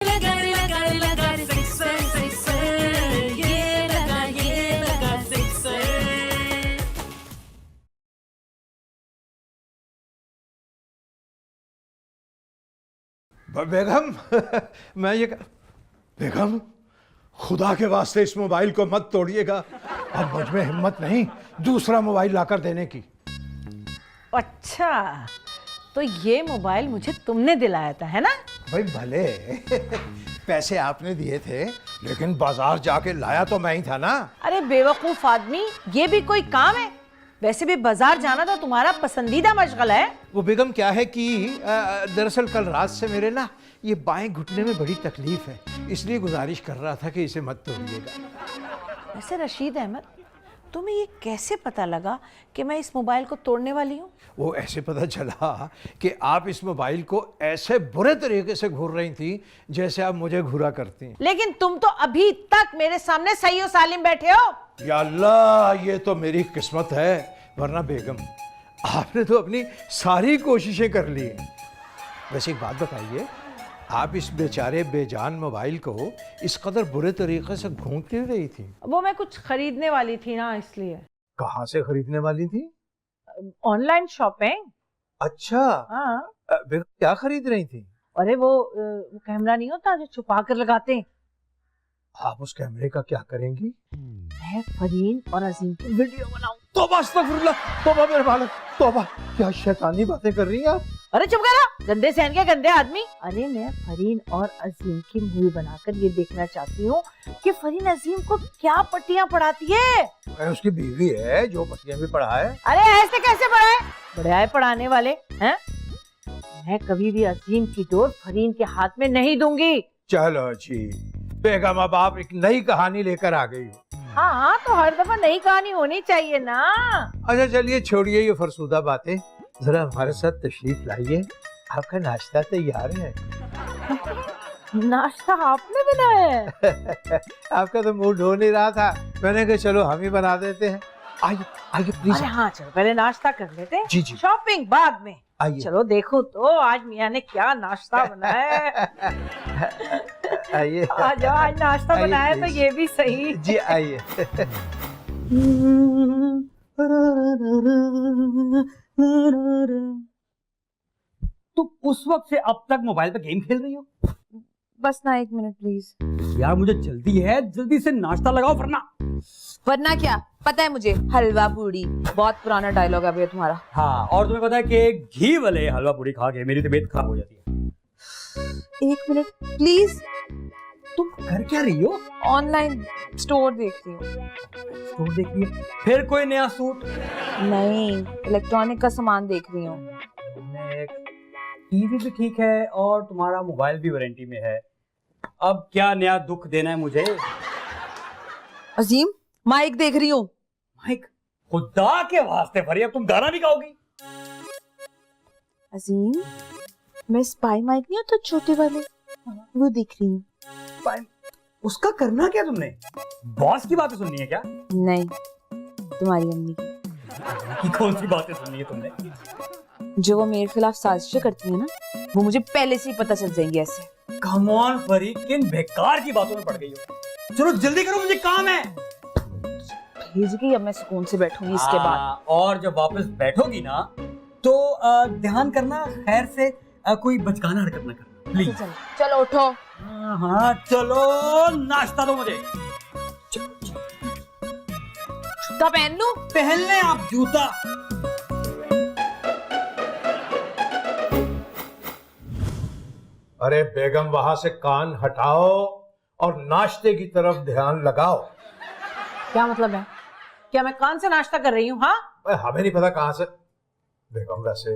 बेगम बेगम खुदा के वास्ते इस मोबाइल को मत तोड़िएगा। अब मुझ में हिम्मत नहीं दूसरा मोबाइल लाकर देने की। अच्छा, तो ये मोबाइल मुझे तुमने दिलाया था, है ना? भाई भले पैसे आपने दिए थे, लेकिन बाजार जाके लाया तो मैं ही था ना। अरे बेवकूफ आदमी, ये भी कोई काम है? वैसे भी बाजार जाना तो तुम्हारा पसंदीदा मशगला है। वो बेगम क्या है कि दरअसल कल रात से मेरे ना ये बाएं घुटने में बड़ी तकलीफ है, इसलिए गुजारिश कर रहा था कि इसे मत तोड़िएगा। वैसे रशीद अहमद, तुम्हें ये कैसे पता लगा कि मैं इस मोबाइल को तोड़ने वाली हूँ? वो ऐसे पता चला कि आप इस मोबाइल को ऐसे बुरे तरीके से घूर रही थी जैसे आप मुझे घूरा करती। लेकिन तुम तो अभी तक मेरे सामने सही और सालिम बैठे हो। या अल्लाह, ये तो मेरी किस्मत है, वरना बेगम आपने तो अपनी सारी कोशिशें कर ली हैं। वैसे एक बात बताइए, आप इस बेचारे बेजान मोबाइल को इस कदर बुरे तरीके से घूम क्यों रही थी? वो मैं कुछ खरीदने वाली थी ना, इसलिए। कहाँ से खरीदने वाली थी? Online shopping. अच्छा, हाँ। बेगम क्या खरीद रही थी? अरे वो कैमरा नहीं होता जो छुपा कर लगाते हैं। आप उस कैमरे का क्या करेंगी? मैं फरीन और अजीम की वीडियो बनाऊं। तौबा अस्तगफिरुल्लाह, तौबा मेरे मालिक, तौबा। क्या शैतानी बातें कर रही हैं आप? अरे चुप करो, गंदे सहन के गंदे आदमी। अरे मैं फरीन और अजीम की मूवी बनाकर ये देखना चाहती हूँ कि फरीन अजीम को क्या पट्टियाँ पढ़ाती है। मैं उसकी बीवी है जो पट्टियाँ भी पढ़ाए। अरे ऐसे कैसे पढ़ाए? बड़े आए पढ़ाने वाले हैं। मैं कभी भी अजीम की डोर फरीन के हाथ में नहीं दूंगी। चलो जी बेगम, अब आप एक नई कहानी लेकर आ गई हो। हाँ, तो हर दफा नई कहानी होनी चाहिए ना। अच्छा चलिए, छोड़िए ये फरसूदा बातें, जरा हमारे साथ तशरीफ लाइए, आपका नाश्ता तैयार है। नाश्ता आपने बनाया है? आपका तो मूड हो नहीं रहा था, मैंने कहा चलो हम ही बना देते हैं। आइए आइए प्लीज। अरे हाँ, चलो पहले नाश्ता कर लेते हैं। जी जी, शॉपिंग बाद में। आइए। चलो देखो तो आज मियाँ ने क्या नाश्ता बनाया है। आइए। आज नाश्ता बनाया है तो ये भी सही। जी आइए। तुम उस वक्त से अब तक मोबाइल पे गेम खेल रही हो? बस ना 1 मिनट प्लीज। यार मुझे जल्दी है, जल्दी से नाश्ता लगाओ वरना क्या, पता है मुझे, हलवा पूड़ी। बहुत पुराना डायलॉग है भैया तुम्हारा। हाँ, और तुम्हें पता है कि घी वाले हलवा पूड़ी खा के मेरी तबीयत खराब हो जाती है। 1 मिनट प्लीज। तुम कर क्या रही हो? ऑनलाइन स्टोर देख रही हूँ। स्टोर देख रही है? फिर कोई नया सूट? नहीं, इलेक्ट्रॉनिक का सामान देख रही हूँ। टीवी भी ठीक है और तुम्हारा मोबाइल भी वारंटी में है, अब क्या नया दुख देना है मुझे? अजीम, माइक देख रही हूँ। माइक? खुदा के वास्ते फरी, अब तुम गाना भी गाओगी? अजीम, मैं स्पाई माइक नहीं होता छोटे वाले, वो देख रही हूँ। उसका करना क्या तुमने? बॉस की बातें सुननी है क्या? नहीं, तुम्हारी अम्मी की कौन सी बातें सुननी है तुमने? जो वो मेरे खिलाफ साजिशें करती है ना, वो मुझे पहले से ही पता चल जाएंगी ऐसे। कम ऑन फरी, किन बेकार की बातों में पड़ गई हो। चलो जल्दी करो, मुझे काम है। भेज गई, अब मैं सुकून से बैठूंगी इसके बाद। और जब वापस बैठोगी ना तो ध्यान करना, खैर से कोई बचकाना हरकत ना करना प्लीज। चलो उठो। हाँ चलो, नाश्ता दो मुझे। जूता पहन लूं? पहन ले आप जूता। अरे बेगम, वहां से कान हटाओ और नाश्ते की तरफ ध्यान लगाओ। क्या मतलब है? क्या मैं कान से नाश्ता कर रही हूँ? हाँ, हमें नहीं पता कहाँ से। बेगम वैसे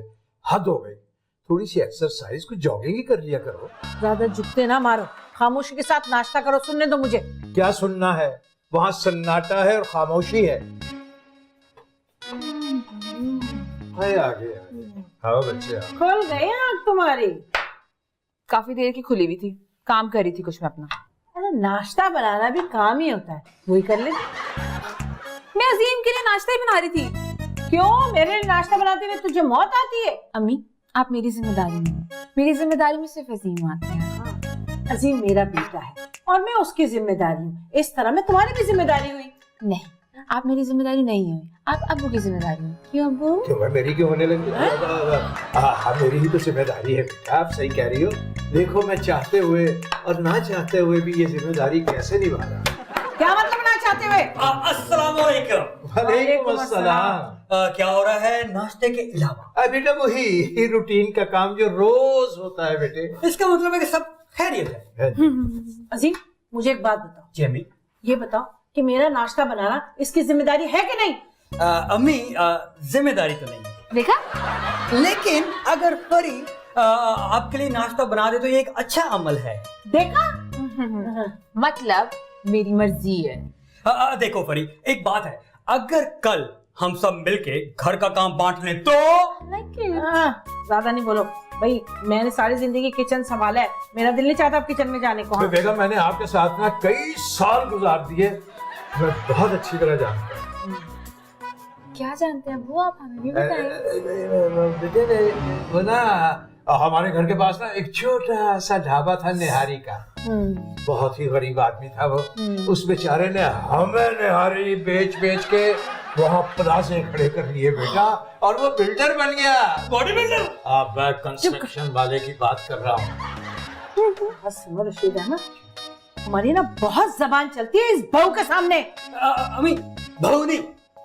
हद हो गई, थोड़ी सी एक्सरसाइज, कुछ जॉगिंग ही कर लिया करो। ज्यादा जुगते ना मारो, खामोशी के साथ नाश्ता करो। सुनने दो मुझे। क्या सुनना है? वहां सन्नाटा है और खामोशी है। आ गए, आओ बच्चे आओ। खुल गई आँख तुम्हारी? काफी देर की खुली हुई थी, काम कर रही थी कुछ मैं अपना। अरे नाश्ता बनाना भी काम ही होता है, वही कर ले। मैं अजीम के लिए नाश्ता ही बना रही थी। क्यों? मेरे लिए नाश्ता बनाते हुए तुझे मौत आती है? अम्मी, आप मेरी जिम्मेदारी नहीं है, मेरी जिम्मेदारी में सिर्फ अजीम आते हैं। अजीम मेरा बेटा है और मैं उसकी जिम्मेदारी हूँ, इस तरह मैं तुम्हारी भी जिम्मेदारी हुई। नहीं, आप मेरी जिम्मेदारी नहीं हो, आप अब्बू की जिम्मेदारी हो। क्यों अब्बू? क्यों मैं मेरी क्यों होने लगी? हाँ मेरी ही तो जिम्मेदारी है बेटा, आप सही कह रही हो। देखो मैं चाहते हुए और ना चाहते हुए भी ये जिम्मेदारी कैसे निभा रहा हूं। क्या मतलब ना चाहते हुए? अस्सलाम वालेकुम। वालेकुम अस्सलाम। क्या हो रहा है नाश्ते के अलावा? बेटा वही रूटीन का काम जो रोज होता है बेटे। इसका मतलब है कि सब खैरियत है। अजीम मुझे एक बात बताओ। जी अम्मी। ये बताओ कि मेरा नाश्ता बनाना इसकी जिम्मेदारी है कि नहीं? अम्मी जिम्मेदारी तो नहीं है, देखा? लेकिन अगर परी आपके लिए नाश्ता बना दे तो ये एक अच्छा अमल है। देखा? मतलब मेरी मर्जी है। देखो परी, एक बात है, अगर कल हम सब मिलके घर का काम बांट लें तो? ज्यादा नहीं बोलो भाई, मैंने सारी जिंदगी किचन संभाला है, मेरा दिल नहीं चाहता अब किचन में जाने को। हाँ। बेगम मैंने आपके साथ ना कई साल गुजार दिए, मैं बहुत अच्छी तरह जानता हूँ। क्या जानते हैं अब्बू आप, हमें भी बताएं। बेटे वो ना हमारे घर के पास ना एक छोटा सा ढाबा था निहारी का, बहुत ही गरीब आदमी था वो। उस बेचारे ने हमें निहारी बेच बेच के वहाँ प्लाजे खड़े कर लिए बेटा, और वो बिल्डर बन गया, बॉडी बिल्डर। अब मैं कंस्ट्रक्शन वाले की बात कर रहा हूँ। बस सुनो रशीद है ना, हमारी ना बहुत जबान चलती है इस बहू के सामने। अम्मी बहू नहीं,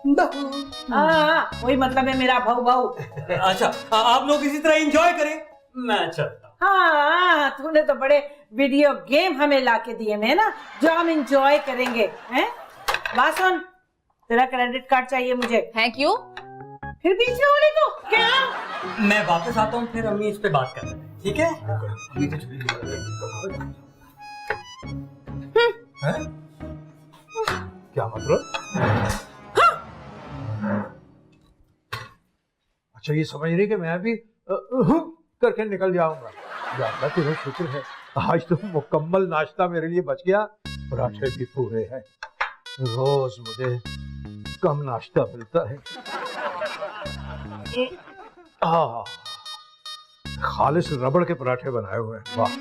बहू। हाँ वही मतलब है मेरा बहू बहू। अच्छा आप लोग इसी तरह एंजॉय करें, मैं चलता। हाँ तूने तो बड़े वीडियो गेम हमें लाके दिए हैं ना, जो हम एंजॉय करेंगे। हैं? बात सुन, तेरा क्रेडिट कार्ड चाहिए मुझे। है क्यों? फिर पीछे हो रही तो क्या? मैं वापस आता हूँ, फिर अम्मी इस पे बात कर लेते हैं, ठीक है? हैं? क्या मतलब? अच्छा ये समझ रही कि मैं अभी करके निकल जाऊंगा। ज्यादा तेरा शुक्र है, आज तो मुकम्मल नाश्ता मेरे लिए बच गया, पराठे भी पूरे हैं। रोज मुझे कम नाश्ता मिलता है। खालिस रबड़ के पराठे बनाए हुए हैं, वाह।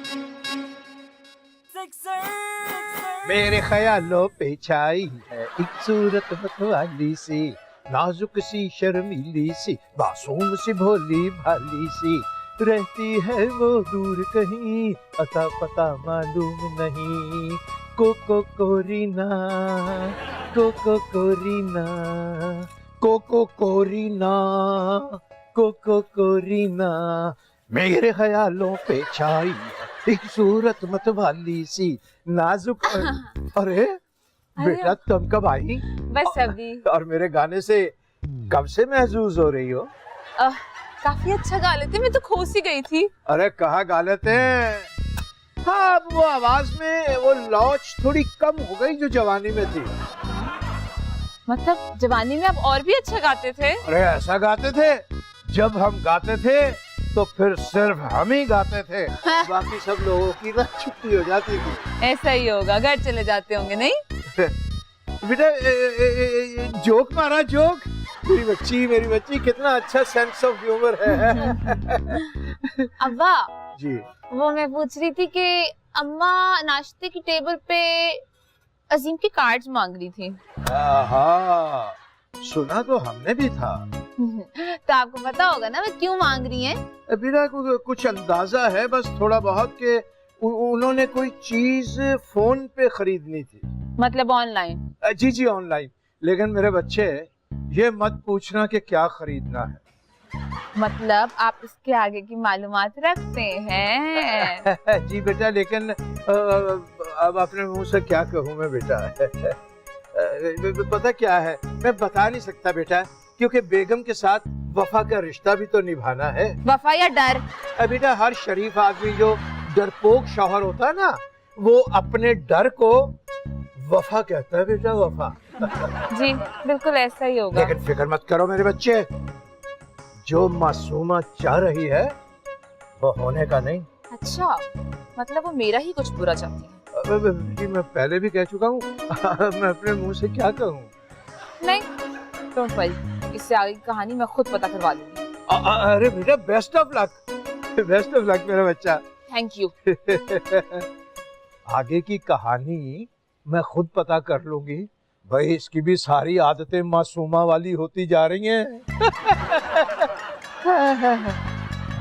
मेरे ख्यालों पे छाई है एक सूरत मतवाली सी, नाजुक सी शर्मीली सी, मासूम सी भोली भाली सी, रहती है वो दूर कहीं, अता पता मालूम नहीं। कोको कोरीना, कोको कोरीना, कोको कोरीना, कोको कोरीना, मेरे ख्यालों पे छाई है एक सूरत मतवाली सी, नाजुक। अरे बेटा तुम कब आई? बस अभी। और मेरे गाने से कब से महसूस हो रही हो? काफी अच्छा गा लेते, मैं तो खोस ही गई थी। अरे कहाँ गा लेते हैं? हाँ अब वो आवाज में वो लौच थोड़ी कम हो गई जो जवानी में थी। मतलब जवानी में आप और भी अच्छा गाते थे? अरे ऐसा गाते थे, जब हम गाते थे तो फिर सिर्फ हम ही गाते थे, बाकी सब लोगों की ना छुट्टी हो जाती थी। ऐसा ही होगा, घर चले जाते होंगे नहीं? बेटा जोक मारा जोक, मेरी बच्ची कितना अच्छा सेंस ऑफ ह्यूमर है। अब्बा जी वो मैं पूछ रही थी कि अम्मा नाश्ते की टेबल पे अजीम के कार्ड्स मांग रही थी। हाँ सुना तो हमने भी था। तो आपको पता होगा ना मैं क्यों मांग रही हैं? बेटा कुछ अंदाजा है बस थोड़ा बहुत के उन्होंने कोई चीज फोन पे खरीदनी थी। मतलब ऑनलाइन? जी जी ऑनलाइन, लेकिन मेरे बच्चे ये मत पूछना कि क्या खरीदना है। मतलब आप इसके आगे की मालूमात रखते हैं? जी बेटा, लेकिन अब अपने मुंह से क्या कहूँ मैं बेटा। पता क्या है, मैं बता नहीं सकता बेटा, क्योंकि बेगम के साथ वफा का रिश्ता भी तो निभाना है। वफा या डर? बेटा हर शरीफ आदमी जो डरपोक शौहर होता है ना, वो अपने डर को वफा कहता है बेटा, वफा। जी बिल्कुल ऐसा ही होगा। लेकिन फिक्र मत करो मेरे बच्चे, जो मासूमा चाह रही है वो होने का नहीं। अच्छा मतलब वो मेरा ही कुछ बुरा चाहती है? जी मैं पहले भी कह चुका हूँ। मैं अपने मुंह से क्या कहूँ। नहीं डोंट वरी, इससे आगे की कहानी मैं खुद पता करवा लूंगी। अरे बेटा best of luck, best of luck मेरा बच्चा। Thank you. आगे की कहानी मैं खुद पता कर लूंगी। भाई इसकी भी सारी आदतें मासूमा वाली होती जा रही हैं।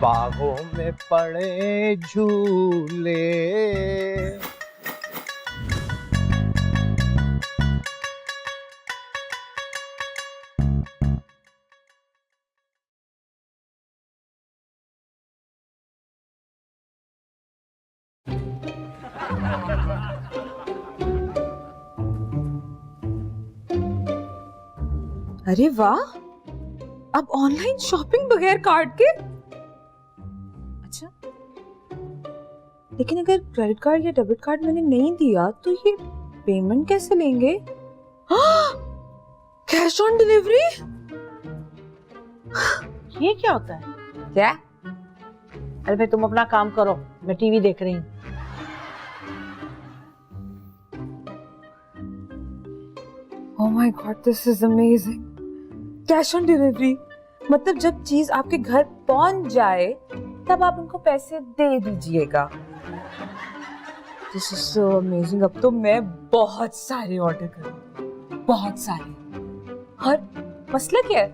बागों में पड़े झूले। अरे वाह, अब ऑनलाइन शॉपिंग बगैर कार्ड के। अच्छा, लेकिन अगर क्रेडिट कार्ड या डेबिट कार्ड मैंने नहीं दिया तो ये पेमेंट कैसे लेंगे? Cash on delivery? ये क्या होता है? क्या? अरे भाई तुम अपना काम करो, मैं टीवी देख रही हूँ। Oh my God, this is amazing. Cash on delivery मतलब जब चीज आपके घर पहुंच जाए तब आप उनको पैसे दे दीजिएगा। This is so amazing. अब तो मैं बहुत सारे ऑर्डर करूँ, बहुत सारे। और मसला क्या है,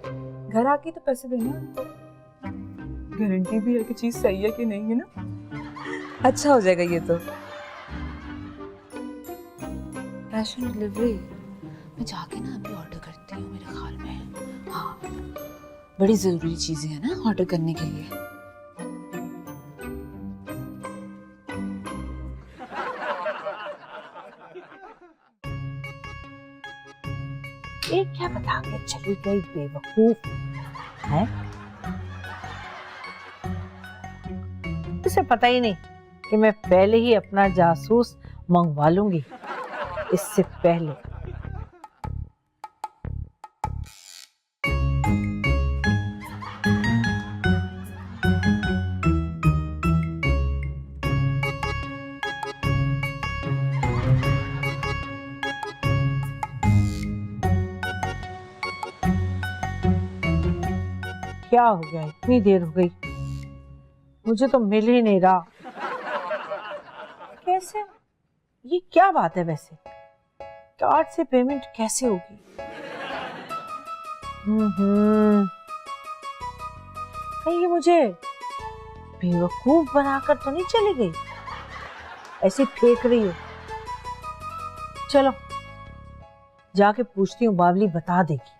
घर आके तो पैसे देना, गारंटी भी है कि चीज सही है कि नहीं, है ना। अच्छा हो जाएगा ये तो। कैश ऑन डिलीवरी मैं जाके ना अभी ऑर्डर करती हूँ, मेरे ख्याल में। हाँ, बड़ी जरूरी चीजें हैं ना ऑर्डर करने के लिए। ये क्या बता के चली गई बेवकूफ है? उसे पता ही नहीं कि मैं पहले ही अपना जासूस मंगवा लूंगी इससे पहले। क्या हो गया, इतनी देर हो गई, मुझे तो मिल ही नहीं रहा। कैसे, ये क्या बात है वैसे, कार्ड से पेमेंट कैसे होगी? कहीं ये मुझे बेवकूफ बनाकर तो नहीं चली गई, ऐसे फेंक रही हो? चलो जाके पूछती हूँ, बावली बता देगी।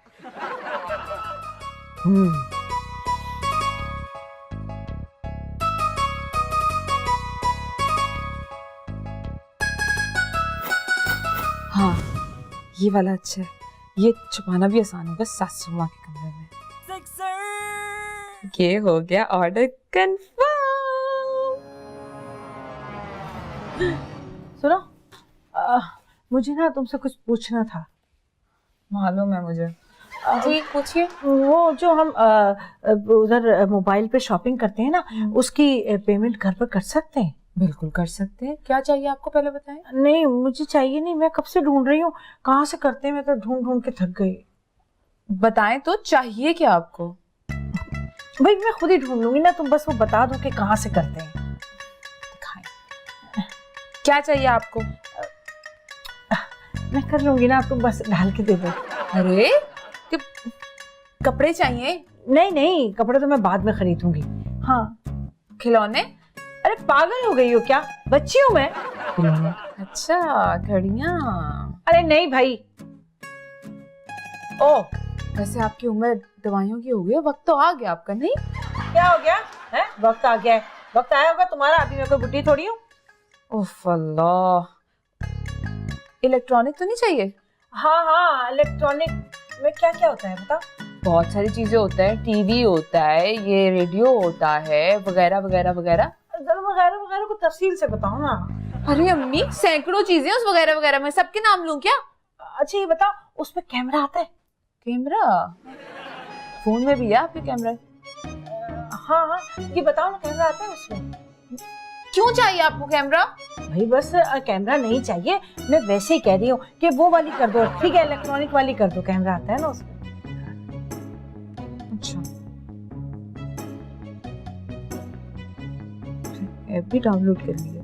हाँ, ये वाला अच्छा है, ये छुपाना भी आसान होगा सासू माँ के कमरे में। ये हो गया ऑर्डर कंफर्म। सुनो, मुझे ना तुमसे कुछ पूछना था। मालूम है मुझे। जी पूछिए। वो जो हम उधर मोबाइल पे शॉपिंग करते हैं ना, उसकी पेमेंट घर पर कर सकते हैं? बिल्कुल कर सकते हैं। क्या चाहिए आपको पहले बताएं? नहीं मुझे चाहिए नहीं, मैं कब से ढूंढ रही हूँ, कहाँ से करते हैं, मैं तो ढूंढ ढूंढ के थक गई। बताएं तो, चाहिए क्या आपको? भाई मैं खुद ही ढूंढ लूंगी ना, तुम बस वो बता दो कि कहाँ से करते हैं। दिखाएं। क्या चाहिए आपको? मैं कर लूंगी ना, तुम बस डाल के दे दो। अरे कपड़े चाहिए? नहीं नहीं, कपड़े तो मैं बाद में खरीदूंगी। हाँ। खिलौने? अरे पागल हो गई हो क्या, बच्ची हूँ मैं। खिलौने? अच्छा, घड़ियां? अरे नहीं भाई। ओ वैसे आपकी उम्र दवाइयों की हो गई है, वक्त तो आ गया आपका, नहीं? क्या हो गया है? वक्त आ गया है, वक्त आया होगा तुम्हारा, अभी मैं कोई बुढ़ी थोड़ी हूँ। उफ अल्लाह। इलेक्ट्रॉनिक तो नहीं चाहिए? हाँ हाँ, इलेक्ट्रॉनिक में क्या क्या होता है बता। बहुत सारी चीजें होता है, टीवी होता है, ये रेडियो होता है, वगैरह वगैरह वगैरह। वगैरह वगैरह को तफसील से बताओ ना। अरे अम्मी, सैकड़ों चीजें उस वगैरह वगैरह में, सबके नाम लूं क्या? अच्छा ये बताओ, उसमें कैमरा आता है? कैमरा? फोन में भी है आपके कैमरा? हाँ हाँ, ये बताओ ना, कैमरा आता है उसमें? क्यों चाहिए आपको कैमरा? भाई बस कैमरा नहीं चाहिए, मैं वैसे ही कह रही हूँ कि वो वाली कर दो, ठीक है, इलेक्ट्रॉनिक वाली कर दो, कैमरा आता है ना उसमें। अच्छा, ऐप भी डाउनलोड कर लिया।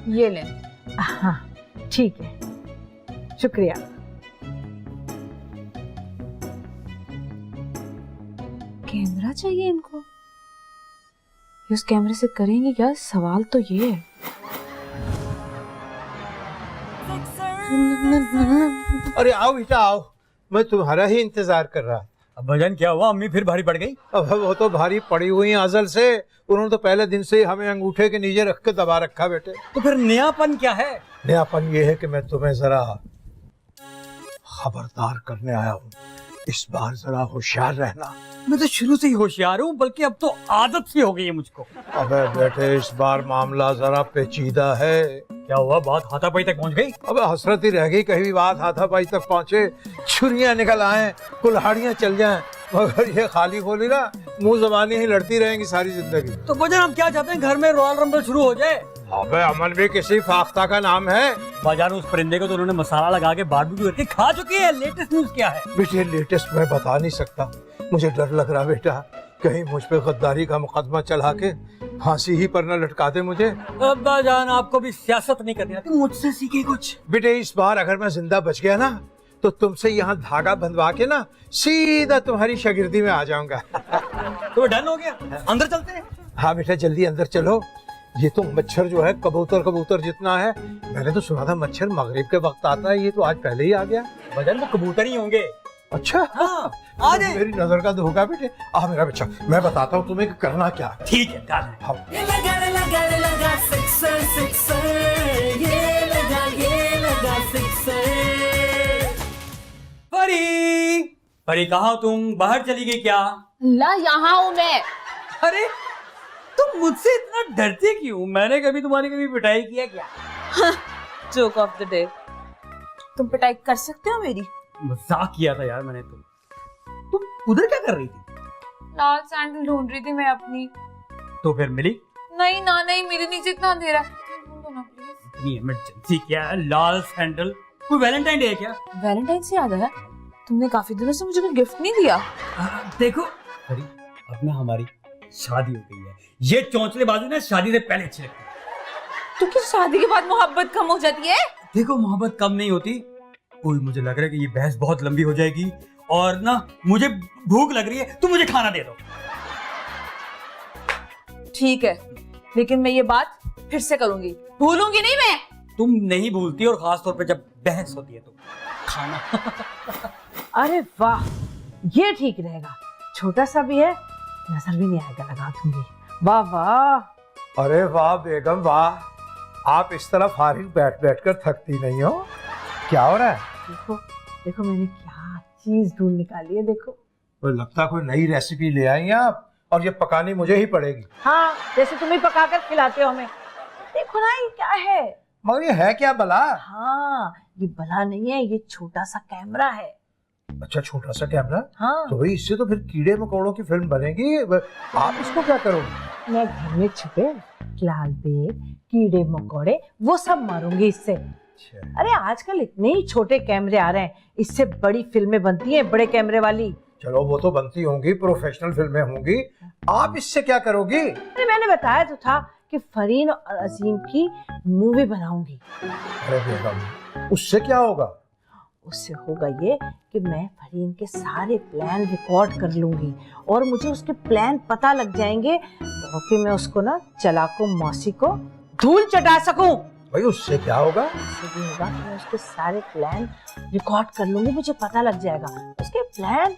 ये लें। हाँ ठीक है, शुक्रिया। कैमरा चाहिए इनको, ये उस कैमरे से करेंगे क्या? सवाल तो ये है। अरे आओ बेटा आओ, मैं तुम्हारा ही इंतजार कर रहा। अब भजन क्या हुआ, अम्मी फिर भारी पड़ गई? अब वो तो भारी पड़ी हुई हैं अजल से, उन्होंने तो पहले दिन से ही हमें अंगूठे के नीचे रख के दबा रखा बेटे। तो फिर नयापन क्या है? नयापन ये है कि मैं तुम्हें जरा खबरदार करने आया हूँ, इस बार जरा होशियार रहना। मैं तो शुरू से ही होशियार हूँ, बल्कि अब तो आदत सी हो गई है मुझको। अबे बेटे इस बार मामला जरा पेचीदा है। क्या हुआ, बात हाथापाई तक पहुँच गई? अब हसरत ही रह गई कहीं भी बात हाथापाई तक पहुंचे, छुरियां निकल आए, कुल्हाड़ियां चल जाएं, मगर ये खाली खोली ना मुंह जबानी ही लड़ती रहेंगी सारी जिंदगी। तो भजन हम क्या चाहते हैं, घर में रॉयल रंबल शुरू हो जाए। अबे अमन भी किसी फाख्ता का नाम है। बाजार में उस परिंदे को तो उन्होंने मसाला लगा के बारबेक्यू करके खा चुकी है। लेटेस्ट न्यूज क्या है? बेटे लेटेस्ट मैं बता नहीं सकता, मुझे डर लग रहा बेटा, कहीं मुझ पे गद्दारी का मुकदमा चला के फांसी ही पर न लटका दे मुझे। अब्बा जान आपको भी सियासत नहीं करनी आती, मुझसे सीखे कुछ। बेटे इस बार अगर मैं जिंदा बच गया ना तो तुमसे यहाँ धागा बंधवा के ना सीधा तुम्हारी शागिर्दी में आ जाऊंगा। तो डन हो गया, अंदर चलते हैं। हाँ बेटा जल्दी अंदर चलो। ये तो मच्छर जो है कबूतर जितना है, मैंने तो सुना था मच्छर मगरिब के वक्त आता है, ये तो आज पहले ही आ गया। भजन वो कबूतर ही होंगे। अच्छा हाँ, आ जाए। मेरी नजर का धोखा बेटे। आ मेरा बच्चा, मैं बताता हूँ तुम्हें कि करना क्या है। ठीक है, डन है। हाँ। लगा सिक्सर सिक्सर, ये लगा सिक्सर। परी, परी कहाँ हो तुम? बाहर चली गई क्या? ला यहाँ हूँ मैं। अरे तुम मुझसे इतना डरते क्यों? मैंने कभी पिटाई किया क्या? Joke of the day. तुम पिटाई कर सकते हो मेरी? मजाक किया था यार मैंने। तुम उधर क्या कर रही थी? लाल सैंडल ढूंढ रही थी मैं अपनी। तो फिर मिली? नहीं ना, नहीं मेरे नीचे इतना अंधेरा है। ढूंढो ना प्लीज। इतनी इमरजेंसी क्या है? लाल सैंडल, कोई वैलेंटाइन डे है क्या? वैलेंटाइन से याद आया, तुमने काफी दिनों से मुझे कोई गिफ्ट नहीं दिया। देखो अरे अब ना हमारी शादी हो गई है, ये चौंचले बाजू ना शादी से पहले अच्छे लगते हैं। तो क्या शादी के बाद मोहब्बत कम हो जाती है? देखो मोहब्बत कम नहीं होती। ओए मुझे लग रहा है कि ये बहस बहुत लंबी हो जाएगी और ना मुझे भूख लग रही है, तुम मुझे खाना दे दो। ठीक है, लेकिन मैं ये बात फिर से करूंगी, भूलूंगी नहीं मैं। तुम नहीं भूलती, और खास तौर पे जब बहस होती है तो खाना। अरे वाह, ये ठीक रहेगा, छोटा सा भी है, नजर भी नहीं आएगा, लगा दूंगी। वाह वाह। अरे वाह बेगम वाह, आप इस तरह फारिग बैठ बैठ कर थकती नहीं हो। क्या हो रहा है? देखो देखो मैंने क्या चीज ढूंढ निकाली है, देखो। तो लगता कोई नई रेसिपी ले आई हैं आप, और ये पकानी मुझे ही पड़ेगी। हाँ, जैसे तुम ही पकाकर खिलाते हो हमें। देखो ना ये क्या है। मगर ये है क्या भला? हाँ, ये भला नहीं है, ये छोटा सा कैमरा है। अच्छा छोटा सा कैमरा? हाँ, तो भाई इससे तो फिर कीड़े मकोड़ों की फिल्म बनेगी। आप इसको क्या करोगे? मैं घर में छुपे लाल बेग, कीड़े मकोड़े वो सब मारूंगी इससे। अरे आजकल इतने ही छोटे कैमरे आ रहे हैं, इससे बड़ी फिल्में बनती हैं, बड़े कैमरे वाली। चलो वो तो बनती होंगी, प्रोफेशनल फिल्में होंगी, आप इससे क्या करोगी? अरे मैंने बताया तो था कि फरीन और अजीम की मूवी बनाऊंगी। अरे बेगम उससे क्या होगा? उससे होगा ये कि मैं फरीन के सारे प्लान रिकॉर्ड कर लूंगी और मुझे उसके प्लान पता लग जाएंगे, तो फिर मैं उसको ना चलाको मौसी को धूल चटा सकूं। भाई उससे क्या होगा? उससे भी होगा कि मैं उसके सारे प्लान रिकॉर्ड कर लूंगी, मुझे पता लग जाएगा। उसके प्लान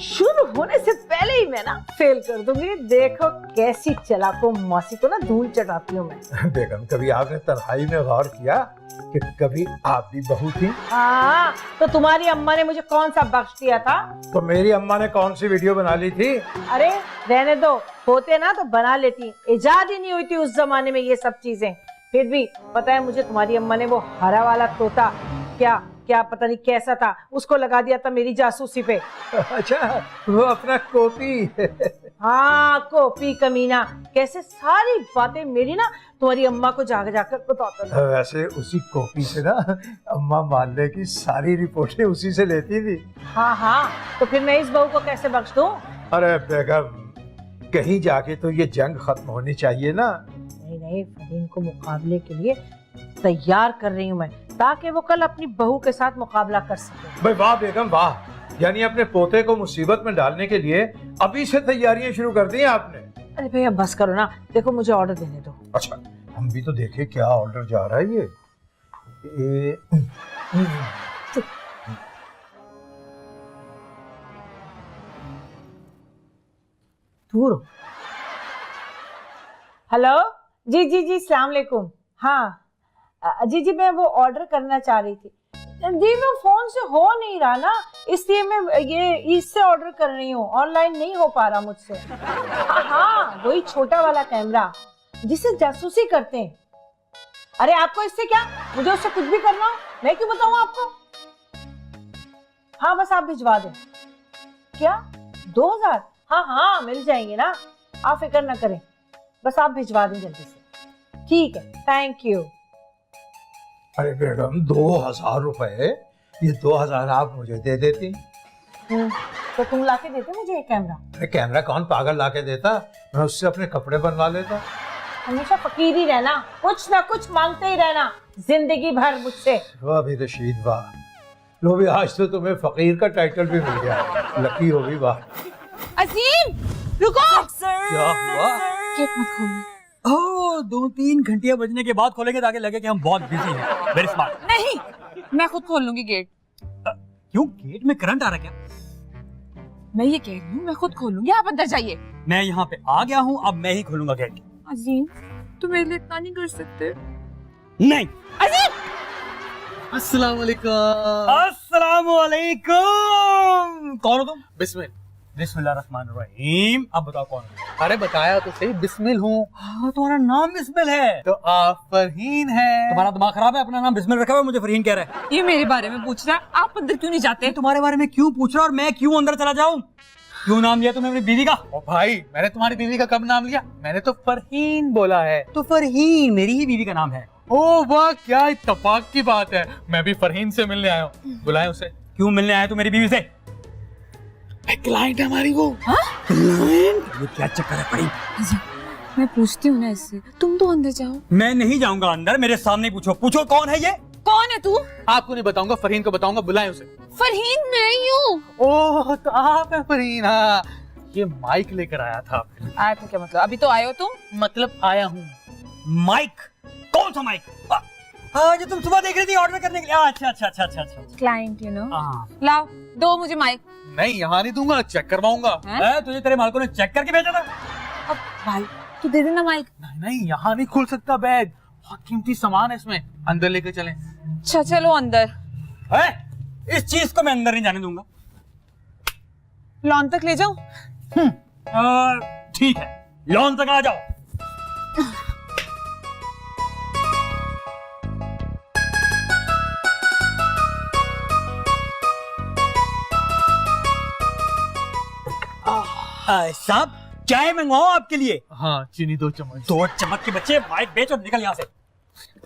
शुरू होने से पहले ही मैं ना फेल कर दूंगी। देखो कैसी चलाको मौसी को ना धूल चटाती हूँ मैं। बेगम कभी आपने तन्हाई में गौर किया कि कभी आप भी बहू थी? हाँ, तो तुम्हारी अम्मा ने मुझे कौन सा बख्श दिया था? तो मेरी अम्मा ने कौन सी वीडियो बना ली थी? अरे रहने दो, होते ना तो बना लेती, इजाद ही नहीं हुई थी उस जमाने में ये सब चीजें। फिर भी पता है मुझे, तुम्हारी अम्मा ने वो हरा वाला तोता क्या क्या पता नहीं कैसा था, उसको लगा दिया था मेरी जासूसी पे। अच्छा वो अपना कॉपी। हाँ कॉपी कमीना, कैसे सारी बातें मेरी ना तुम्हारी अम्मा को जाकर बताता था। वैसे उसी कॉपी से ना अम्मा मानले की सारी रिपोर्टें उसी से लेती थी। हाँ हाँ, तो फिर मैं इस बहू को कैसे बख्श दूं? अरे बेगम कहीं जाके तो ये जंग खत्म होनी चाहिए ना। नहीं नहीं, फरीन को मुकाबले के लिए तैयार कर रही हूँ मैं, ताकि वो कल अपनी बहू के साथ मुकाबला कर सके। भाई वाह बेगम वाह, यानी अपने पोते को मुसीबत में डालने के लिए अभी से तैयारियां शुरू कर दी हैं आपने। अरे भैया बस करो ना, देखो मुझे ऑर्डर देने दो। अच्छा हम भी तो देखें क्या ऑर्डर जा रहा है ये। दूर हो। हेलो जी जी जी, सलाम वालेकुम। हाँ जी जी, मैं वो ऑर्डर करना चाह रही थी जी, वो फोन से हो नहीं रहा ना, इसलिए मैं ये इससे ऑर्डर कर रही हूँ, ऑनलाइन नहीं हो पा रहा मुझसे। हाँ वही छोटा वाला कैमरा जिसे जासूसी करते हैं। अरे आपको इससे क्या, मुझे उससे कुछ भी करना हो मैं क्यों बताऊँ आपको। हाँ बस आप भिजवा दें। क्या 2000? हाँ हाँ मिल जाएंगे ना, आप फिक्र ना करें, बस आप भिजवा दें जल्दी से। ठीक है, थैंक यू। अरे बेगम 2000 रुपए, ये 2000 आप मुझे दे देती। तो तुम लाके देते मुझे ये कैमरा? अरे कैमरा कौन पागल लाके देता, मैं उससे अपने कपड़े बनवा लेता। हमेशा फकीर ही रहना, कुछ ना कुछ मांगते ही रहना जिंदगी भर मुझसे। वाह भी रशीद वाह, लो भी आज तो तुम्हें फकीर का टाइटल भी मिल गया, लकी हो भी वाह। अजीम रुको, क्या हुआ? गेट मत खोलना। ओह 2-3 घंटियां बजने के बाद खोलेंगे ताकि लगे कि हम बहुत बिजी हैं। Very smart. नहीं, मैं खुद खोल लूंगी गेट। क्यों, गेट में करंट आ रहा है क्या? मैं ये कह रही हूँ मैं खुद खोलूंगी, आप अंदर जाइए। मैं यहाँ पे आ गया हूँ, अब मैं ही खोलूंगा गेट। अजीम तुम मेरे लिए इतना नहीं कर सकते। नहीं। अजीम अस्सलाम वालेकुम। अस्सलाम वालेकुम। कौन हो तुम? बिस्मिल। बिस्मिल्लाहिर्रहमानिर्रहीम। अब बताओ कौन हो? अरे बताया तो सही, बिस्मिल हूँ। हाँ, तुम्हारा नाम बिस्मिल है। तो आप फरहीन हैं। तुम्हारा दिमाग खराब है, अपना नाम बिस्मिल रखा हुआ है, मुझे फरहीन कह रहा है। ये मेरे बारे में पूछ रहा है, आप अंदर क्यों नहीं जाते? तुम्हारे बारे में क्यों पूछ रहा और मैं क्यों अंदर चला जाऊं? क्यों नाम लिया तुमने अपनी बीवी का? ओ भाई, मैंने तुम्हारी बीवी का कब नाम लिया? मैंने तो फरहीन बोला है। तो फरहीन मेरी ही बीवी का नाम है। ओ वाह, क्या इत्तेफाक की बात है, मैं भी फरहीन से मिलने आया हूँ। बुलाएं उसे। क्यों मिलने आया तू मेरी बीवी से? क्लाइंट है हमारी वो। क्लाइंट? ये क्या चक्कर है पड़ी? मैं पूछती हूँ ना इससे, तुम तो अंदर जाओ। मैं नहीं जाऊंगा अंदर, मेरे सामने पूछो। पूछो कौन है ये? कौन है तू? आपको नहीं बताऊंगा, फरहीन को बताऊंगा, बुलाएं उसे। फरहीन मैं ही हूँ। ओह तो आप हैं फरहीन। हाँ, ये माइक लेकर आया था। आया तो क्या मतलब, अभी तो आए हो तुम। मतलब आया हूँ। माइक? कौन सा माइक? हाँ, जो तुम सुबह देख रही थी ऑर्डर करने के लिए। अच्छा अच्छा अच्छा अच्छा अच्छा। Client you know. हाँ। लाओ दो मुझे माइक। नहीं, यहाँ नहीं दूंगा, चेक करवाऊंगा। तुझे तेरे मालिकों ने चेक करके भेजा था? अब भाई तू दे देना माइक। नहीं नहीं, यहाँ नहीं खुल सकता बैग, बहुत कीमती सामान है इसमें, अंदर लेके चलें। अच्छा चलो अंदर। है? इस चीज को मैं अंदर नहीं जाने दूंगा। लॉन तक ले जाऊं? ठीक है, लॉन तक आ जाओ। साहब चाय मंगवाओ आपके लिए। हाँ, चीनी 2 चम्मच। 2 चम्मच के बच्चे, माइक बेच और निकल यहाँ से।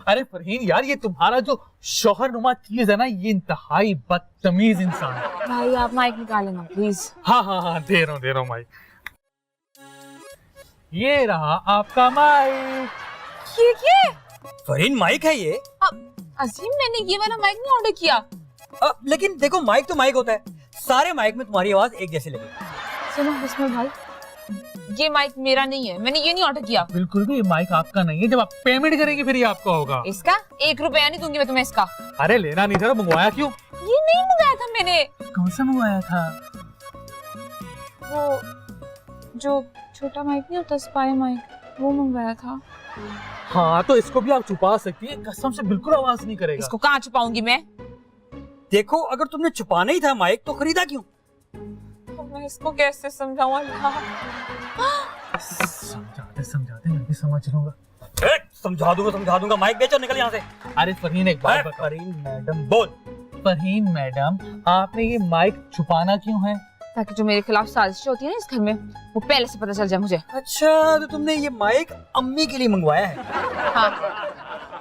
अरे फरहीन यार, ये तुम्हारा जो शौहरनुमा चीज है ना, ये इंतहाई बदतमीज इंसान है। भाई आप माइक निकाल लेना प्लीज। हाँ हाँ हाँ, दे रहा हूँ माइक। ये रहा आपका माइक। ये फरहीन माइक है ये? अजीम मैंने ये वाला माइक नहीं ऑर्डर किया। लेकिन देखो, माइक तो माइक होता है, सारे माइक में तुम्हारी आवाज एक जैसी लगेगी। सुनो बिस्मिल भाई, ये माइक मेरा नहीं है, मैंने ये नहीं ऑर्डर किया। बिल्कुल भी, ये माइक आपका नहीं है, जब आप पेमेंट करेंगे फिर ये आपका होगा। इसका 1 रुपया नहीं दूंगी मैं तुम्हें इसका। अरे लेना नहीं था, मंगवाया क्यों? ये नहीं मंगाया था मैंने, कौन सा मंगवाया था? वो जो छोटा माइक नहीं होता, स्पाई माइक, वो मंगवाया था। हाँ, तो इसको भी आप छुपा सकती है, कसम से बिल्कुल आवाज नहीं करेगा। इसको कहाँ छुपाऊंगी मैं? देखो, अगर तुमने छुपाना ही था माइक तो खरीदा क्यों? तो मैं इसको कैसे समझाऊं अल्लाह? समझाते मैं भी समझ लूंगा। समझा दूंगा। माइक बेचो, निकल यहाँ से। अरे फरहीन, एक बात बताओ। फरहीन मैडम बोल। फरहीन मैडम, आपने ये माइक छुपाना क्यों है? ताकि जो मेरे खिलाफ साजिश होती है ना इस घर में, वो पहले से पता चल जाए मुझे। अच्छा, तो तुमने ये माइक अम्मी के लिए मंगवाया है? हाँ।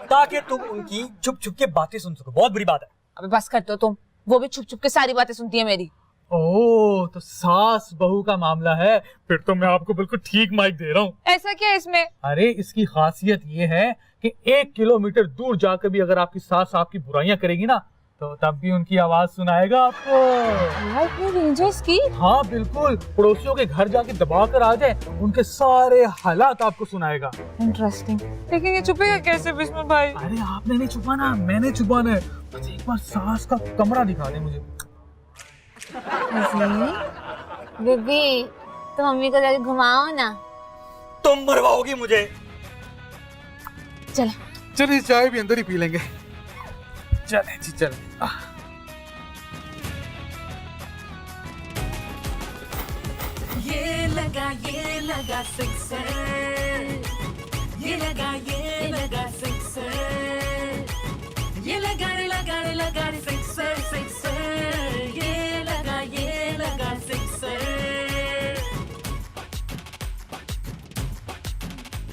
ताकि तुम उनकी छुप छुप के बातें सुन सको। बहुत बुरी बात है। अबे बस करते हो तुम, वो भी छुप छुप के सारी बातें सुनती है मेरी। ओह, तो सास बहू का मामला है। फिर तो मैं आपको बिल्कुल ठीक माइक दे रहा हूँ। ऐसा क्या है इसमें? अरे इसकी खासियत ये है कि 1 किलोमीटर दूर जाकर भी अगर आपकी सास आपकी बुराइयां करेगी ना, तो तब भी उनकी आवाज सुनाएगा आपको। इतनी रेंज है इसकी? हाँ बिल्कुल, पड़ोसियों के घर जाके दबा कर आ जाए, उनके सारे हालात आपको सुनाएगा। इंटरेस्टिंग। लेकिन ये छुपेगा कैसे बिस्मिल भाई? अरे आपने नहीं छुपाना, मैंने छुपाना है। बस एक बार सास का कमरा दिखा दे मुझे। बेबी, तो मम्मी को जल्दी घुमाओ ना। तुम मरवाओगी मुझे। चलो चलिए चाय भी अंदर ही पी लेंगे। चले जी चले। ये लगा सिक्सर, ये लगा सिक्सर, ये लगा रे सिक्सर सिक्सर, ये लगा सिक्सर।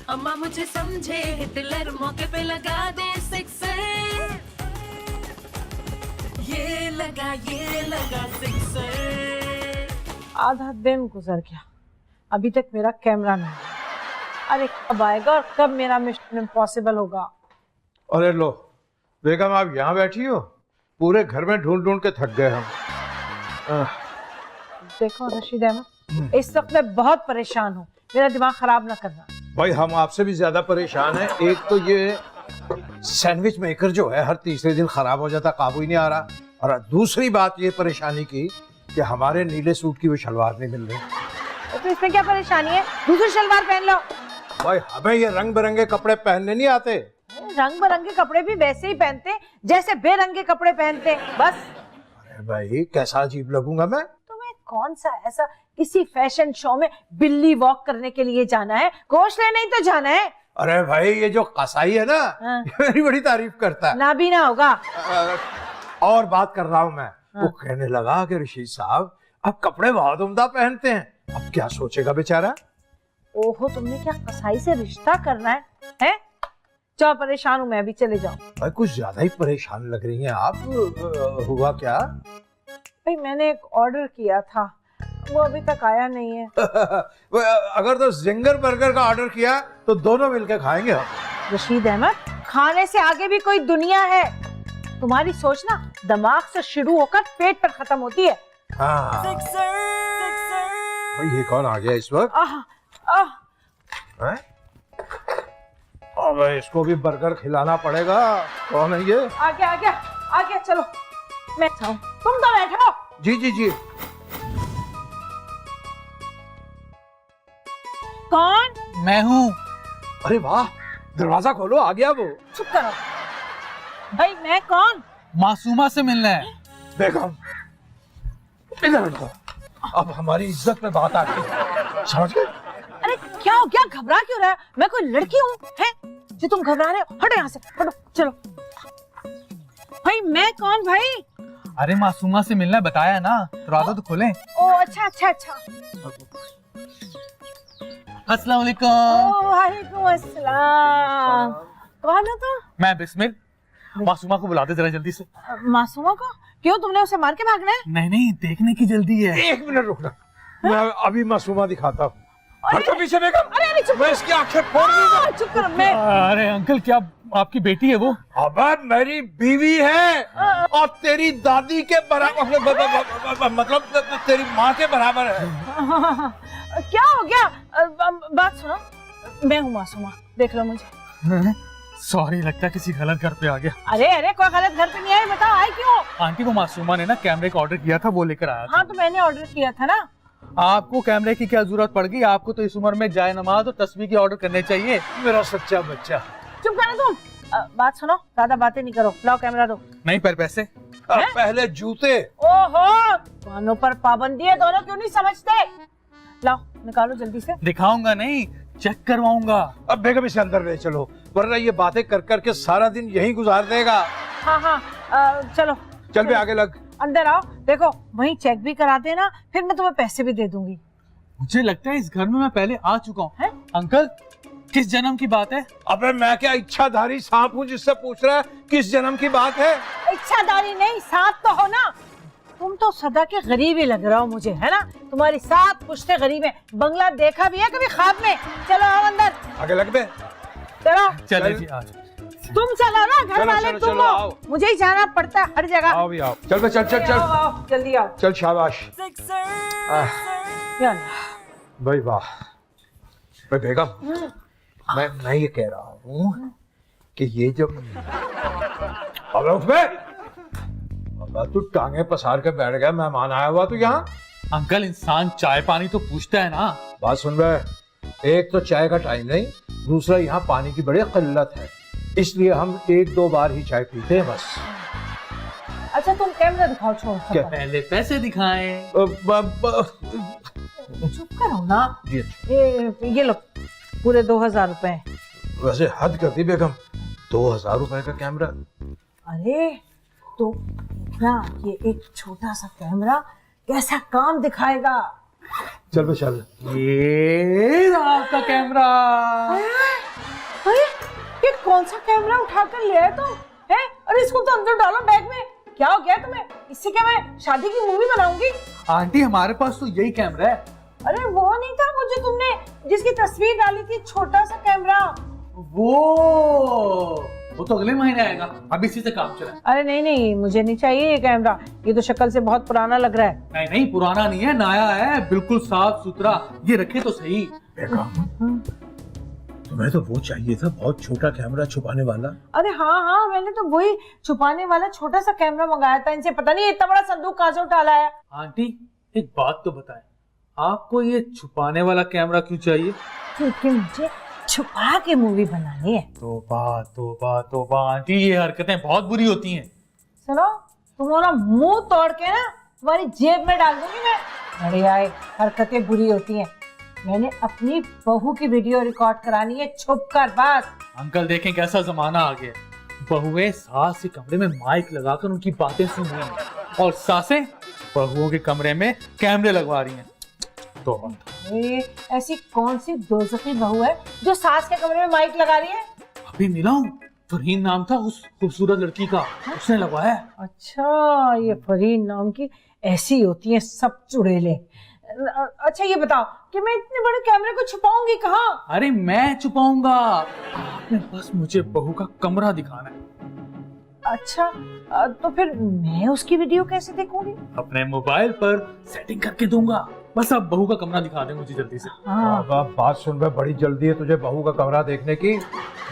अम्मा मुझे समझे हिटलर, मौके पे लगा दे सिक्सर, ये लगा सिक्सर। आधा दिन गुजर गया, अभी तक मेरा कैमरा नहीं आया। अरे कब आएगा और कब मेरा मिशन इम्पॉसिबल होगा? अरे लो बेगम, आप यहाँ बैठी हो, पूरे घर में ढूंढ ढूंढ के थक गए हम। देखो रशीद अहमद, इस वक्त मैं बहुत परेशान हूँ, मेरा दिमाग खराब ना करना। भाई हम आपसे भी ज्यादा परेशान हैं। एक तो ये सैंडविच मेकर जो है हर तीसरे दिन खराब हो जाता, काबू ही नहीं आ रहा। और दूसरी बात ये परेशानी की कि हमारे नीले सूट की वो शलवार नहीं मिल रही। तो इसमें क्या परेशानी है? दूसरी शलवार पहन लो। भाई हमें ये रंग बिरंगे कपड़े पहनने नहीं आते। रंग बिरंगे कपड़े भी वैसे ही पहनते जैसे बेरंगे कपड़े पहनते, बस। अरे भाई कैसा अजीब लगूंगा मैं? तुम्हें कौन सा ऐसा किसी फैशन शो में बिल्ली वॉक करने के लिए जाना है? गोश्त लेने ही तो जाना है। अरे भाई ये जो कसाई है ना, हाँ। ये मेरी बड़ी तारीफ करता है। ना भी ना होगा। और बात कर रहा हूँ मैं। वो कहने लगा कि रशीद साहब अब कपड़े बहुत उम्दा पहनते हैं, अब क्या सोचेगा बेचारा। ओहो, तुमने क्या कसाई से रिश्ता करना है? हैं? जाओ, परेशान हूँ मैं, अभी चले जाओ। भाई कुछ ज्यादा ही परेशान लग रही हैं आप। हुआ क्या? भाई मैंने एक ऑर्डर किया था, वो अभी तक आया नहीं है। अगर तो जिंगर बर्गर का ऑर्डर किया तो दोनों मिलकर खाएंगे हम। रशीद अहमद, खाने से आगे भी कोई दुनिया है। तुम्हारी सोच ना दिमाग से शुरू होकर पेट पर खत्म होती है। हाँ। भाई ये कौन आ गया इस वक्त? हैं? अबे इसको भी बर्गर खिलाना पड़ेगा। कौन है ये? आ गया, चलो मैं जाऊं, तुम तो बैठो। जी जी जी। कौन? मैं हूँ। अरे वाह, दरवाजा खोलो, आ गया वो। चुप करो भाई, मैं कौन? मासूमा से मिलना है। बेगम इधर देखो, अब हमारी इज्जत में बात आ गई, समझ गए? अरे क्या हो गया, घबरा क्यों रहा है? मैं कोई लड़की हूँ हैं जो तुम घबरा रहे हो? हटो यहाँ से, हटो, चलो। भाई मैं कौन भाई? अरे मासूमा से मिलना है, बताया ना, दरवाजा तो खोलें। ओ अच्छा। अस्सलाम वालेकुम। ओ वालेकुम अस्सलाम। कौन हो तुम? मैं बिस्मिल। मासूमा को बुला दे जरा जल्दी से। मासूमा को? क्यों, तुमने उसे मार के भागना है? नहीं, देखने की जल्दी है। एक मिनट रुकना, मैं अभी मासूमा दिखाता हूँ। हटो पीछे बेगम। अरे चुप, मैं इसकी आंखें फोड़ दूंगा। चुप करो। मैं अरे अंकल, क्या आपकी बेटी है वो? अबे मेरी बीवी है और तेरी दादी के बराबर, मतलब तेरी माँ के बराबर है। क्या हो गया? बात सुनो, मैं हूँ मासूमा, देख लो मुझे। सॉरी, लगता है किसी गलत घर पे आ गया। अरे कोई गलत घर पे नहीं आए, बताओ आए क्यों? आंटी, वो मासूमा ने ना कैमरे का ऑर्डर किया था, वो लेकर आया था। हाँ तो मैंने ऑर्डर किया था ना। आपको कैमरे की क्या जरूरत पड़ गई? आपको तो इस उम्र में जाए नमाज और तस्बीह की ऑर्डर करने चाहिए। मेरा सच्चा बच्चा। चुप करो तुम। बात सुनो, ज्यादा बातें नहीं करो, लाओ कैमरा दो। नहीं, पर पैसे। पहले जूते। ओहो, कानों पर पाबंदी है, दोनों क्यों नहीं समझते? लाओ निकालो जल्दी से। दिखाऊंगा नहीं, चेक करवाऊंगा। अब बेगम इसे अंदर ले चलो, वरना ये बातें कर करके सारा दिन यहीं गुजार देगा। हाँ, चलो चल बे, आगे लग। अंदर आओ, देखो वहीं चेक भी करा देना, फिर मैं तुम्हें पैसे भी दे दूंगी। मुझे लगता है इस घर में मैं पहले आ चुका हूँ। अंकल, किस जन्म की बात है? अबे मैं क्या इच्छाधारी सांप हूँ जिससे पूछ रहा है किस जन्म की बात है? इच्छाधारी नहीं, सांप तो हो ना। तुम तो सदा के गरीब ही लग रहा हो मुझे, है ना? तुम्हारी 7 पुश्ते गरीब है। बंगला देखा भी है कभी ख्वाब में? चलो आओ अंदर। आगे लग बे। चलो चले जी आज। तुम चलो ना, घर चलो, वाले चलो, तुम चलो, हो। आओ। मुझे ही जाना पड़ता है हर जगह। आओ भी आओ। चल बे, चल चल आओ, चल आओ, जल्दी आओ। चल, शाबाश। चल। भाई वाह। भाई बेगम, मैं ये कह रहा हूँ कि ये जब अब उठ बे। अब तू टांगे पसार के बैठ गया, मेहमान आया हुआ तू यहाँ। अंकल इंसान चाय पानी तो पूछता है ना। बात सुन बे, एक तो चाय का टाइम नहीं, दूसरा यहाँ पानी की बड़ी किल्लत है, इसलिए हम 1-2 बार ही चाय पीते हैं बस। अच्छा तुम कैमरा दिखाओ, छोड़ क्या? पहले पैसे दिखाएं। चुप करो ना। जी। ये लो पूरे 2000 रुपए। वैसे हद कर दी बेगम, 2000 रुपए का कैमरा। अरे तो इतना, ये एक छोटा सा कैमरा कैसा काम दिखाएगा? चल बे चल। ये रहा आपका कैमरा। अरे ये कौन सा कैमरा उठाकर ले आए तुम? हैं? अरे इसको तो अंदर डालो बैग में। क्या हो गया तुम्हें? इससे क्या मैं शादी की मूवी बनाऊंगी? आंटी हमारे पास तो यही कैमरा है। अरे वो नहीं था मुझे तुमने जिसकी तस्वीर डाली थी, छोटा सा कैमरा। वो तो अगले महीने आएगा, अभी इसी से काम चला। अरे नहीं नहीं, मुझे नहीं चाहिए ये कैमरा। ये तो शक्ल से बहुत पुराना लग रहा है। नहीं नहीं, पुराना नहीं है, नया है, बिल्कुल साफ सुथरा। ये रखे तो सही। बेगम, तुम्हें तो वो चाहिए था, बहुत छोटा कैमरा छुपाने वाला। अरे हाँ हाँ, मैंने तो वही छुपाने वाला छोटा सा कैमरा मंगाया था इनसे। पता नहीं इतना बड़ा संदूक कहाँ से उठा लाया। आंटी एक बात तो बताएं, आपको ये छुपाने वाला कैमरा क्यों चाहिए? क्योंकि मुझे छुपा के मूवी बनानी है। तौबा तौबा तौबा आंटी, ये हरकतें बहुत बुरी होती हैं। सुनो, तुम्हारा मुंह तोड़ के ना तुम्हारी जेब में डाल दूंगी मैं। अरे आए, हरकतें बुरी होती हैं। मैंने अपनी बहू की वीडियो रिकॉर्ड करानी है छुप कर बस। अंकल देखें कैसा जमाना आ गया। बहुएं सास के कमरे में माइक लगाकर उनकी बातें सुन रही हैं और सासें बहुओं के कमरे में कैमरे लगवा रही हैं। तौबा। ये ऐसी कौन सी दोज़खी बहू है जो सास के कमरे में माइक लगा रही है? अभी मिला हूँ, फरहीन नाम था उस खूबसूरत लड़की का, उसने लगवाया है। अच्छा, ये फरीन नाम की ऐसी होती है सब चुड़ैले। अच्छा ये बताओ कि मैं इतने बड़े कैमरे को छुपाऊंगी कहाँ? अरे मैं छुपाऊंगा, आपने बस मुझे बहू का कमरा दिखाना है। अच्छा तो फिर मैं उसकी वीडियो कैसे देखूंगी? अपने मोबाइल पर सेटिंग करके दूंगा, बस आप बहू का कमरा दिखा दें मुझे जल्दी से। हाँ अब बात सुन बे, बड़ी जल्दी है तुझे बहू का कमरा देखने की।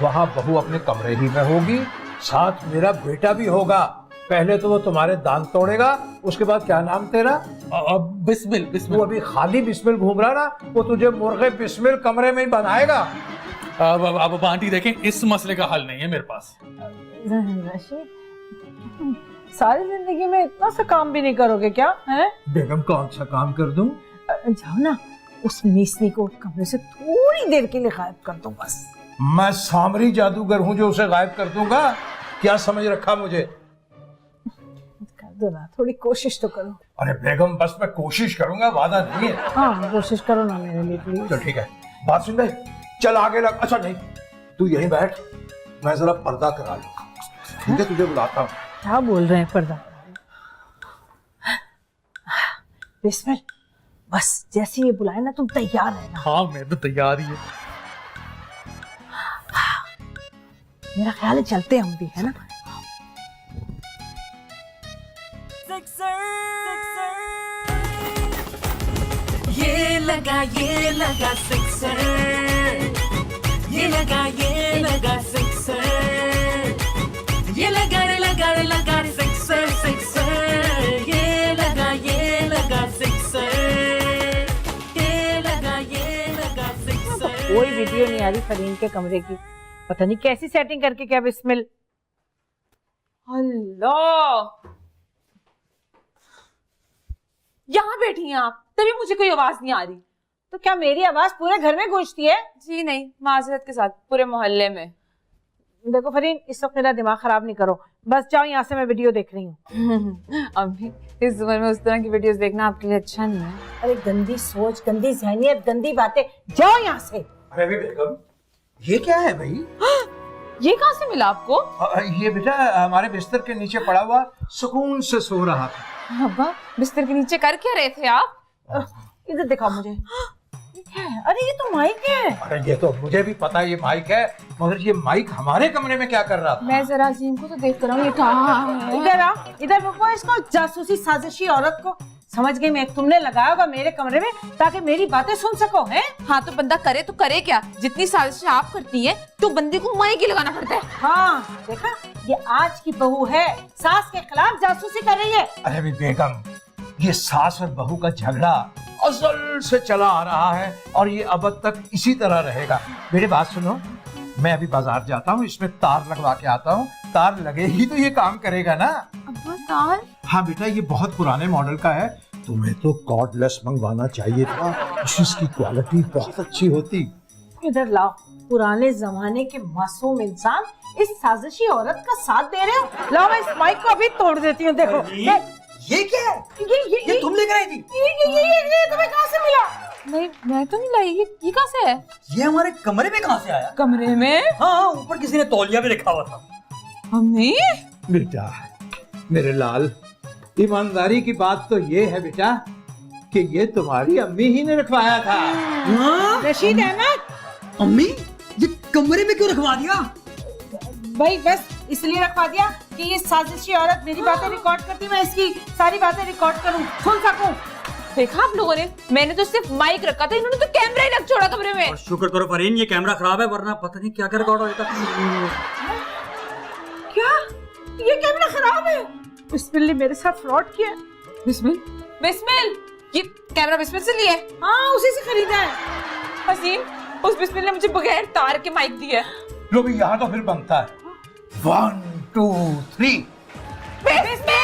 वहाँ बहू अपने कमरे ही में होगी, साथ मेरा बेटा भी होगा। पहले तो वो तुम्हारे दांत तोड़ेगा, उसके बाद क्या नाम तेरा? अब बिस्मिल तू बिस्मिल। अभी खाली बिस्मिल घूम रहा ना, वो तुझे मुर्गे बिस्मिल कमरे में ही बनाएगा। अब आंटी देखें, इस मसले का हल नहीं है मेरे पास। रशीद, सारी जिंदगी में इतना सा काम भी नहीं करोगे क्या? हैं? बेगम कौन सा काम कर दूं? जाओ ना, उस मीसनी को कमरे से थोड़ी देर के लिए गायब कर दो बस। मैं सामरी जादूगर हूँ जो उसे गायब कर दूंगा? क्या समझ रखा मुझे? कर दो ना, थोड़ी कोशिश तो करो। अरे बेगम बस मैं कोशिश करूंगा, वादा नहीं है। हाँ कोशिश करो ना मेरे लिए प्लीज। चल ठीक है, बात सुन ले, चल आगे लग। अच्छा नहीं, तू यहीं बैठ, मैं जरा पर्दा करा लूँ। ठीक है, तुझे बुलाता हूँ। क्या बोल रहे हैं पर्दा? बिस्मिल, बस जैसे ये बुलाए ना तुम तैयार रहना। हाँ मैं तो तैयार ही है। मेरा ख्याल है चलते हम भी, है ना? ये लगा सिक्सर, ये लगा सिक्सर, ये लगा रे सिक्सर सिक्सर, ये लगा सिक्सर, ये लगा सिक्सर। कोई वीडियो नहीं आ रही फरीन के कमरे की, पता नहीं कैसी सेटिंग करके क्या बिस्मिल। अल्लाह, यहाँ बैठी हैं आप, तभी मुझे कोई आवाज नहीं आ रही। तो क्या मेरी आवाज पूरे घर में गूंजती है? जी नहीं, माजरत के साथ पूरे मोहल्ले में। देखो फरीन, इस वक्त मेरा दिमाग खराब नहीं करो, बस जाओ यहाँ से, मैं वीडियो देख रही हूँ। अभी इस उम्र में उस तरह की वीडियोस देखना आपके लिए अच्छा नहीं है। अरे गंदी सोच, गंदी जहनियत, गंदी बातें, जाओ यहाँ से। अरे बेगम, ये क्या है भाई? ये कहाँ से मिला आपको? ये बेटा हमारे बिस्तर के नीचे पड़ा हुआ सुकून से सो रहा था। अब्बा बिस्तर के नीचे कर क्या रहे थे आप? इधर दिखाओ मुझे, ये क्या है? अरे ये तो माइक है। अरे ये तो मुझे भी पता ये माइक है, मगर ये माइक हमारे कमरे में क्या कर रहा था? मैं जरा अजीम को तो देख कर आऊं, ये कहाँ है? इधर आ, इधर रुको इसको, जासूसी साजिशी औरत को। समझ गई मैं, तुमने लगाया होगा मेरे कमरे में ताकि मेरी बातें सुन सको, हैं? हाँ तो बंदा करे तो करे क्या? जितनी साजिशें आप करती हैं तो बंदे को माइक ही लगाना पड़ता है। हाँ देखा, ये आज की बहू है, सास के खिलाफ जासूसी कर रही है। अरे भी बेगम, ये सास और बहू का झगड़ा असल से चला आ रहा है और ये अब तक इसी तरह रहेगा। मेरी बात सुनो, मैं अभी बाजार जाता हूँ, इसमें तार लगवा के आता हूँ। तार लगेगी तो ये काम करेगा ना। अब्बा तार? हाँ बेटा, ये बहुत पुराने मॉडल का है, तुम्हें तो कॉर्डलेस मंगवाना चाहिए था, इसकी क्वालिटी बहुत अच्छी होती। इधर लाओ, पुराने जमाने के मासूम इंसान इस साजिशी औरत का साथ दे रहे हो। लाओ मैं इस माइक को अभी तोड़ देती हूँ। देखो ये क्या है? ये तुम लेकर आई थी? ये तुम्हें कहाँ से मिला? नहीं मैं तो नहीं लाई, ये कहाँ से है? ये हमारे कमरे में कहाँ से आया? कमरे में? हाँ, ऊपर किसी ने तौलिया भी रखा हुआ था। हमने? बेटा मेरे लाल, ईमानदारी की बात तो ये है बेटा कि ये तुम्हारी अम्मी ही ने रखवाया था। रशीद अहमद, अम्मी, ये कमरे में क्यों रखवा दिया? भाई बस इसलिए रखवा दिया कि ये साजिशी औरत मेरी बातें रिकॉर्ड करती, मैं इसकी सारी बातें रिकॉर्ड करूं, सुन सकूं। देखा आप लोगों ने, मैंने तो सिर्फ माइक रखा था, इन्होंने तो कैमरा ही रख छोड़ा कमरे में। और शुक्र करो फरीन, ये कैमरा खराब है, वरना पता नहीं क्या क्या रिकॉर्ड होता। क्या ये कैमरा खराब है? बिस्मिल ने मेरे साथ फ्रॉड किया। बिस्मिल? बिस्मिल? ये कैमरा बिस्मिल से लिया है? हाँ उसी से खरीदा है। हसीन, उस बिस्मिल ने मुझे बगैर तार के माइक दिया है। लो भी यहाँ तो फिर बनता है 1 2 3। बिस्मिल!